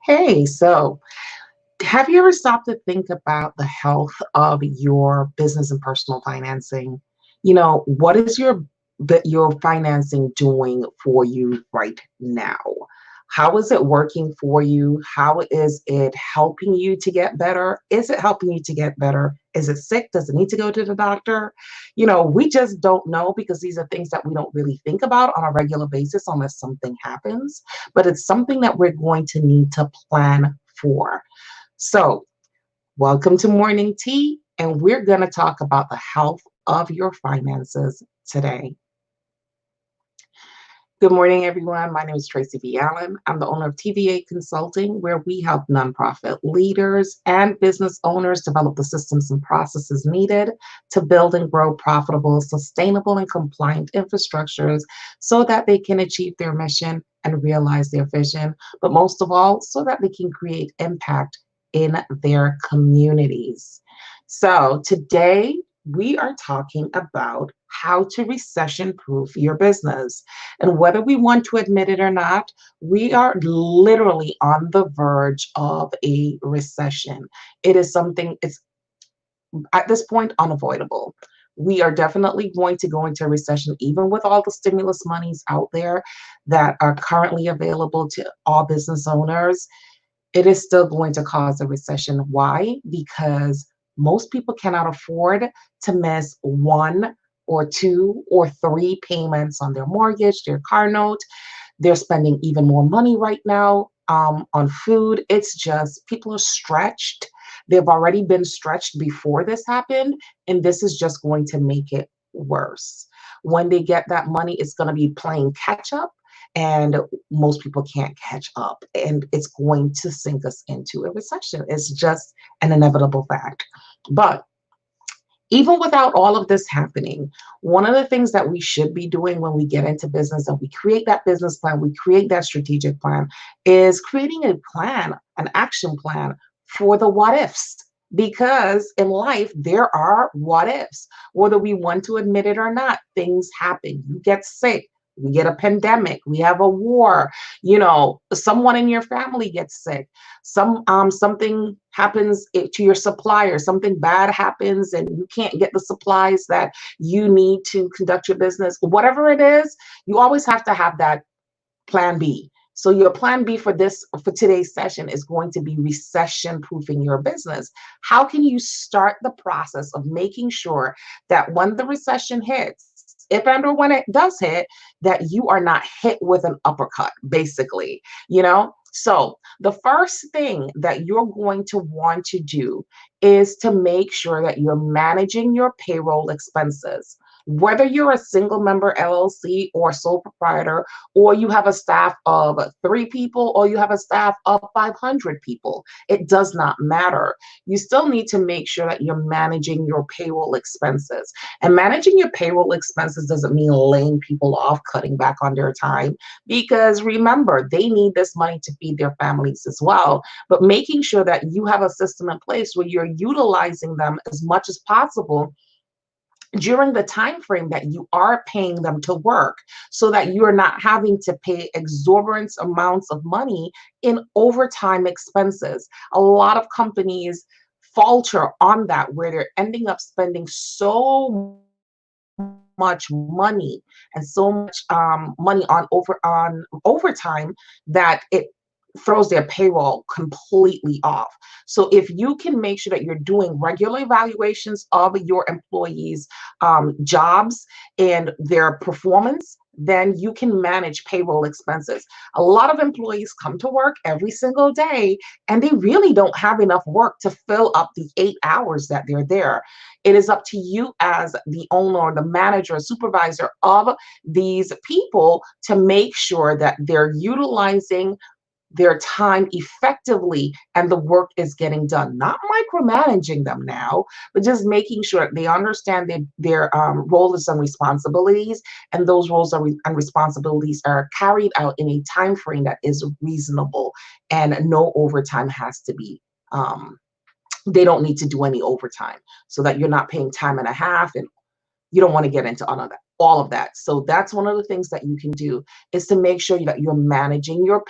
Hey, so have you ever stopped to think about the health of your business and personal financing? What is your financing doing for you right now? How is it working for you? How is it helping you to get better? Is it helping you to get better? Is it sick? Does it need to go to the doctor? We just don't know because these are things that we don't really think about on a regular basis unless something happens. But it's something that we're going to need to plan for. So, welcome to Morning Tea, and we're going to talk about the health of your finances today. Good morning, everyone. My name is Tracy V. Allen. I'm the owner of TVA Consulting, where we help nonprofit leaders and business owners develop the systems and processes needed to build and grow profitable, sustainable, and compliant infrastructures so that they can achieve their mission and realize their vision, but most of all, so that they can create impact in their communities. So today, we are talking about how to recession proof your business. And whether we want to admit it or not, we are literally on the verge of a recession. It is something, it's at this point unavoidable. We are definitely going to go into a recession, even with all the stimulus monies out there that are currently available to all business owners. It is still going to cause a recession. Why? Because most people cannot afford to miss one or two or three payments on their mortgage, their car note. They're spending even more money right now on food. It's just people are stretched. They've already been stretched before this happened, and this is just going to make it worse. When they get that money, it's going to be playing catch up, and most people can't catch up, and it's going to sink us into a recession. It's just an inevitable fact. But even without all of this happening, one of the things that we should be doing when we get into business and we create that business plan, we create that strategic plan, is creating a plan, an action plan for the what ifs. Because in life, there are what ifs. Whether we want to admit it or not, things happen. You get sick. We get a pandemic. We have a war. Someone in your family gets sick. Something happens to your supplier. Something bad happens, and you can't get the supplies that you need to conduct your business. Whatever it is, you always have to have that plan B. So your plan B for today's session is going to be recession proofing your business. How can you start the process of making sure that when the recession hits, if and or when it does hit, that you are not hit with an uppercut, basically. So the first thing that you're going to want to do is to make sure that you're managing your payroll expenses. Whether you're a single member LLC or sole proprietor, or you have a staff of 3 people, or you have a staff of 500 people, it does not matter. You still need to make sure that you're managing your payroll expenses. And managing your payroll expenses doesn't mean laying people off, cutting back on their time, because remember, they need this money to feed their families as well. But making sure that you have a system in place where you're utilizing them as much as possible during the time frame that you are paying them to work, so that you're not having to pay exorbitant amounts of money in overtime expenses. A lot of companies falter on that, where they're ending up spending so much money and so much money on overtime that it throws their payroll completely off. So if you can make sure that you're doing regular evaluations of your employees' jobs and their performance, then you can manage payroll expenses. A lot of employees come to work every single day, and they really don't have enough work to fill up the 8 hours that they're there. It is up to you as the owner or the manager or supervisor of these people to make sure that they're utilizing their time effectively and the work is getting done. Not micromanaging them now, but just making sure they understand their roles and responsibilities, and those roles and responsibilities are carried out in a time frame that is reasonable, and no overtime has to be. They don't need to do any overtime, so that you're not paying time and a half, and you don't want to get into all of that. So that's one of the things that you can do, is to make sure that you're managing your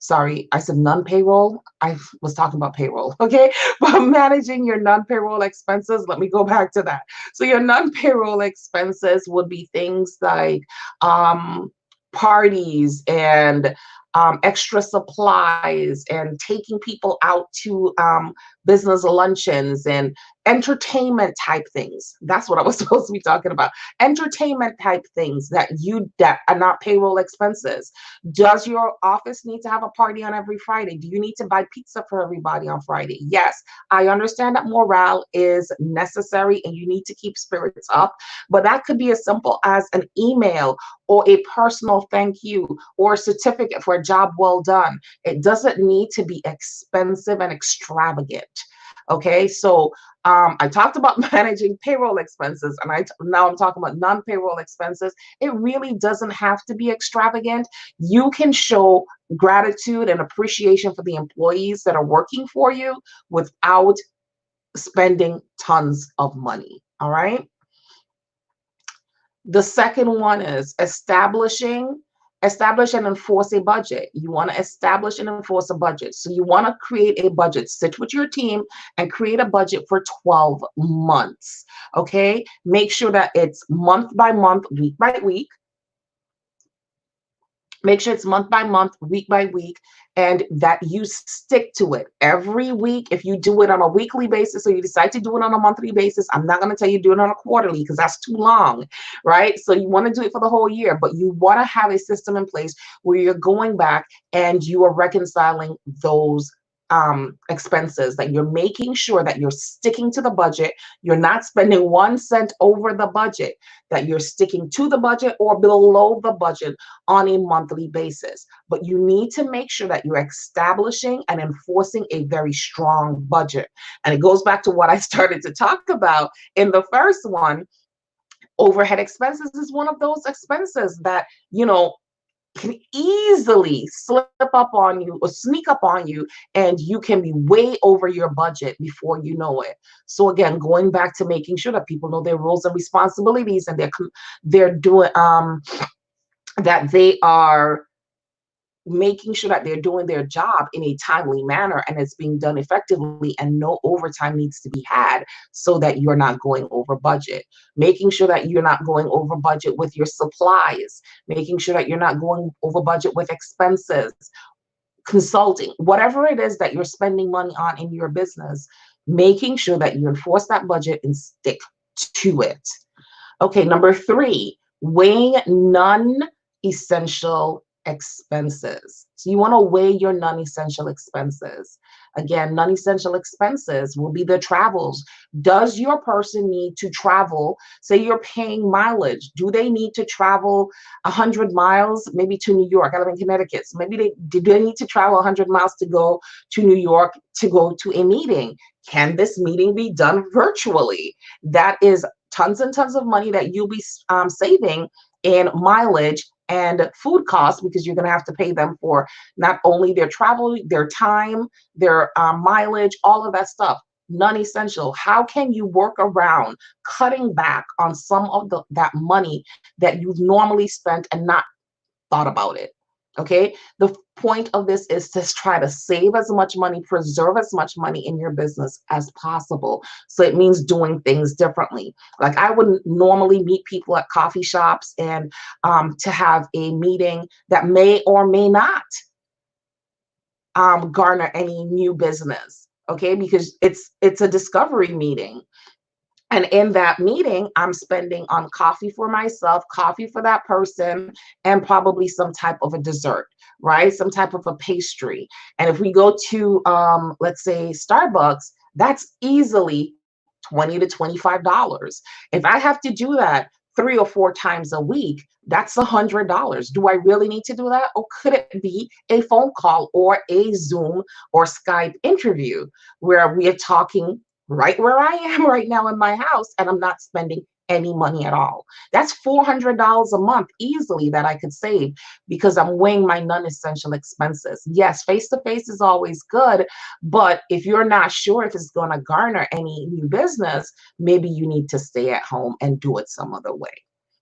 sorry, I said non-payroll. I was talking about payroll, okay? But managing your non-payroll expenses, let me go back to that. So your non-payroll expenses would be things like um, parties and extra supplies and taking people out to business luncheons and entertainment type things. That's what I was supposed to be talking about. Entertainment type things that are not payroll expenses. Does your office need to have a party on every Friday? Do you need to buy pizza for everybody on Friday? Yes, I understand that morale is necessary and you need to keep spirits up, but that could be as simple as an email or a personal thank you or a certificate for a job well done. It doesn't need to be expensive and extravagant. Okay, so I talked about managing payroll expenses, and now I'm talking about non-payroll expenses. It really doesn't have to be extravagant. You can show gratitude and appreciation for the employees that are working for you without spending tons of money. All right. The second one is establish and enforce a budget. You want to establish and enforce a budget. So you want to create a budget. Sit with your team and create a budget for 12 months. Okay? Make sure that it's month by month, week by week. Make sure it's month by month, week by week, and that you stick to it every week. If you do it on a weekly basis or you decide to do it on a monthly basis, I'm not going to tell you do it on a quarterly because that's too long, right? So you want to do it for the whole year, but you want to have a system in place where you're going back and you are reconciling those expenses, that you're making sure that you're sticking to the budget, you're not spending 1 cent over the budget, that you're sticking to the budget or below the budget on a monthly basis. But you need to make sure that you're establishing and enforcing a very strong budget. And it goes back to what I started to talk about in the first one. Overhead expenses is one of those expenses that, can easily slip up on you or sneak up on you, and you can be way over your budget before you know it. So again, going back to making sure that people know their roles and responsibilities, and they're doing that they are making sure that they're doing their job in a timely manner and it's being done effectively, and no overtime needs to be had, so that you're not going over budget. Making sure that you're not going over budget with your supplies, making sure that you're not going over budget with expenses, consulting, whatever it is that you're spending money on in your business, making sure that you enforce that budget and stick to it. Okay, number 3, weighing non-essential expenses. So you want to weigh your non-essential expenses. Again, non-essential expenses will be the travels. Does your person need to travel? Say you're paying mileage. Do they need to travel 100 miles, maybe to New York? I live in Connecticut. So maybe do they need to travel 100 miles to go to New York to go to a meeting? Can this meeting be done virtually? That is tons and tons of money that you'll be saving in mileage and food costs, because you're going to have to pay them for not only their travel, their time, their mileage, all of that stuff. Non-essential. How can you work around cutting back on some of that money that you've normally spent and not thought about it? Okay. The point of this is to try to save as much money, preserve as much money in your business as possible. So it means doing things differently. Like I wouldn't normally meet people at coffee shops and to have a meeting that may or may not garner any new business. Okay. Because it's a discovery meeting. And in that meeting, I'm spending on coffee for myself, coffee for that person, and probably some type of a dessert, right? Some type of a pastry. And if we go to, let's say, Starbucks, that's easily $20 to $25. If I have to do that 3 or 4 times a week, that's $100. Do I really need to do that? Or could it be a phone call or a Zoom or Skype interview where we are talking right where I am right now in my house, and I'm not spending any money at all? That's $400 a month easily that I could save because I'm weighing my non-essential expenses. Yes, face-to-face is always good, but if you're not sure if it's going to garner any new business, maybe you need to stay at home and do it some other way.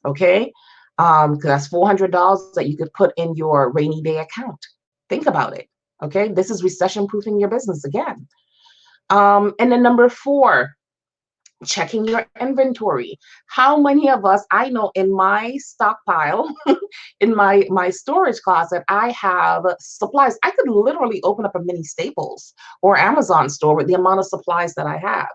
Okay? Because that's $400 that you could put in your rainy day account. Think about it. Okay, this is recession proofing your business again. And then number 4, checking your inventory. How many of us, I know in my stockpile, in my storage closet, I have supplies. I could literally open up a mini Staples or Amazon store with the amount of supplies that I have.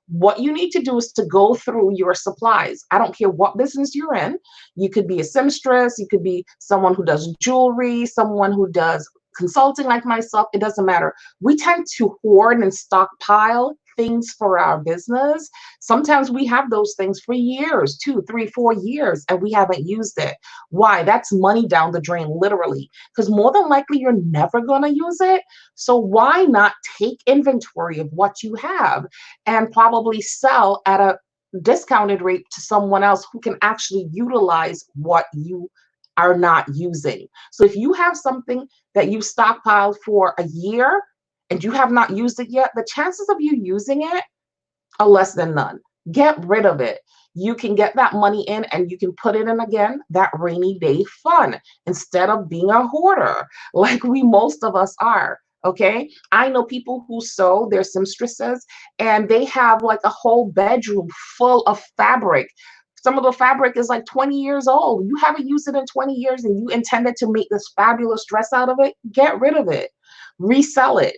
What you need to do is to go through your supplies. I don't care what business you're in. You could be a seamstress, you could be someone who does jewelry, someone who does consulting like myself. It doesn't matter. We tend to hoard and stockpile things for our business. Sometimes we have those things for years, 2, 3, 4 years, and we haven't used it. Why? That's money down the drain, literally, because more than likely you're never going to use it. So why not take inventory of what you have and probably sell at a discounted rate to someone else who can actually utilize what you are not using. So if you have something that you stockpiled for a year and you have not used it yet, the chances of you using it are less than none. Get rid of it. You can get that money in and you can put it in again, that rainy day fund, instead of being a hoarder like most of us are. Okay. I know people who sew, their seamstresses, and they have like a whole bedroom full of fabric. Some of the fabric is like 20 years old. You haven't used it in 20 years and you intended to make this fabulous dress out of it. Get rid of it, resell it,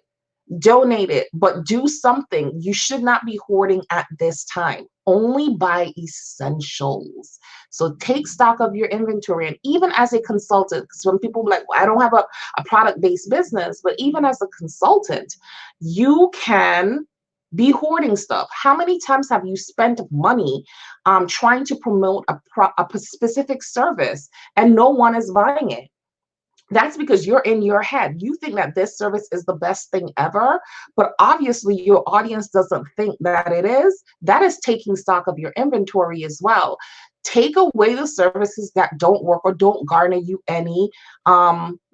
donate it, but do something. You should not be hoarding at this time. Only buy essentials. So take stock of your inventory. And even as a consultant, because when people are like, well, I don't have a product-based business, but even as a consultant, you can be hoarding stuff. How many times have you spent money trying to promote a specific service and no one is buying it? That's because you're in your head. You think that this service is the best thing ever, but obviously your audience doesn't think that it is. That is taking stock of your inventory as well. Take away the services that don't work or don't garner you any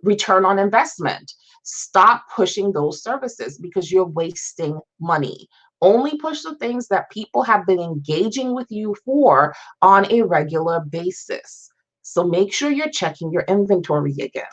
return on investment. Stop pushing those services because you're wasting money. Only push the things that people have been engaging with you for on a regular basis. So make sure you're checking your inventory again.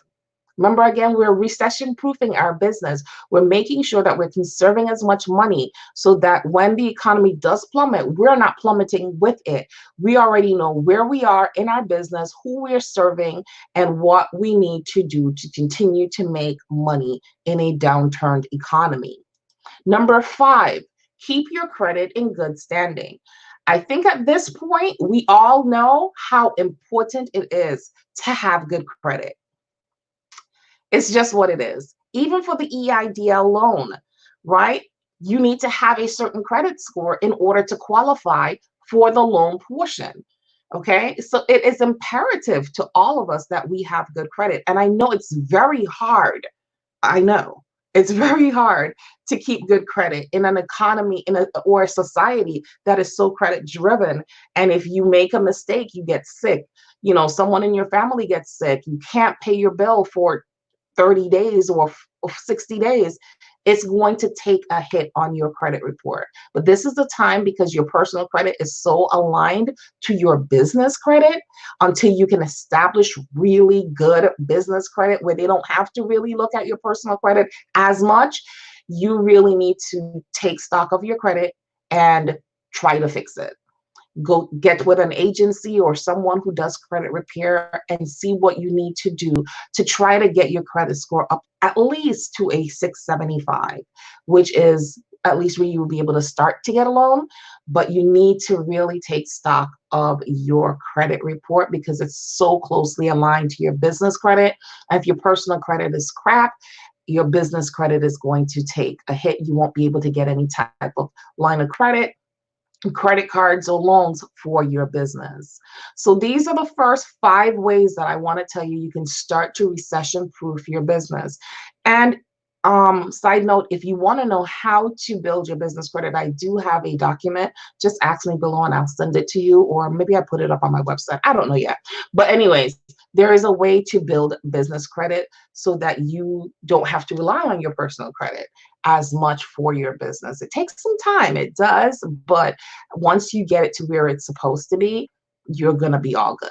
Remember, again, we're recession proofing our business. We're making sure that we're conserving as much money so that when the economy does plummet, we're not plummeting with it. We already know where we are in our business, who we're serving, and what we need to do to continue to make money in a downturned economy. Number 5, keep your credit in good standing. I think at this point, we all know how important it is to have good credit. It's just what it is. Even for the EIDL loan, right? You need to have a certain credit score in order to qualify for the loan portion. Okay, so it is imperative to all of us that we have good credit. And I know it's very hard. I know it's very hard to keep good credit in an economy or a society that is so credit driven. And if you make a mistake, you get sick. Someone in your family gets sick. You can't pay your bill for 30 days or 60 days, it's going to take a hit on your credit report. But this is the time, because your personal credit is so aligned to your business credit, until you can establish really good business credit where they don't have to really look at your personal credit as much. You really need to take stock of your credit and try to fix it. Go get with an agency or someone who does credit repair and see what you need to do to try to get your credit score up at least to a 675, which is at least where you will be able to start to get a loan. But you need to really take stock of your credit report because it's so closely aligned to your business credit. And if your personal credit is crap, your business credit is going to take a hit. You won't be able to get any type of line of credit cards or loans for your business. So these are the first 5 ways that I want to tell you can start to recession proof your business. And side note, if you want to know how to build your business credit, I do have a document. Just ask me below and I'll send it to you, or maybe I put it up on my website. I don't know yet. But anyways, there is a way to build business credit so that you don't have to rely on your personal credit as much for your business. It takes some time, it does, but once you get it to where it's supposed to be, you're going to be all good.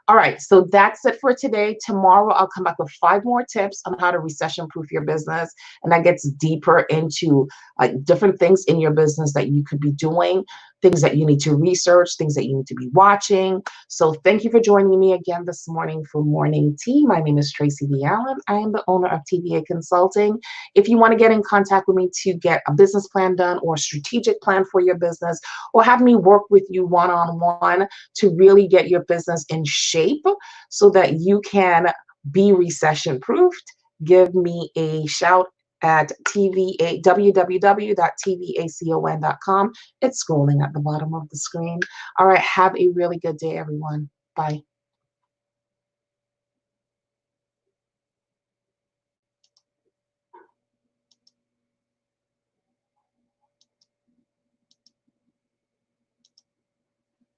All right, so that's it for today. Tomorrow, I'll come back with 5 more tips on how to recession-proof your business, and that gets deeper into like different things in your business that you could be doing, things that you need to research, things that you need to be watching. So thank you for joining me again this morning for Morning Tea. My name is Tracy V. Allen. I am the owner of TVA Consulting. If you want to get in contact with me to get a business plan done or a strategic plan for your business, or have me work with you one-on-one to really get your business in shape so that you can be recession-proofed, give me a shout at www.tvacon.com. It's scrolling at the bottom of the screen. All right, have a really good day, everyone. Bye.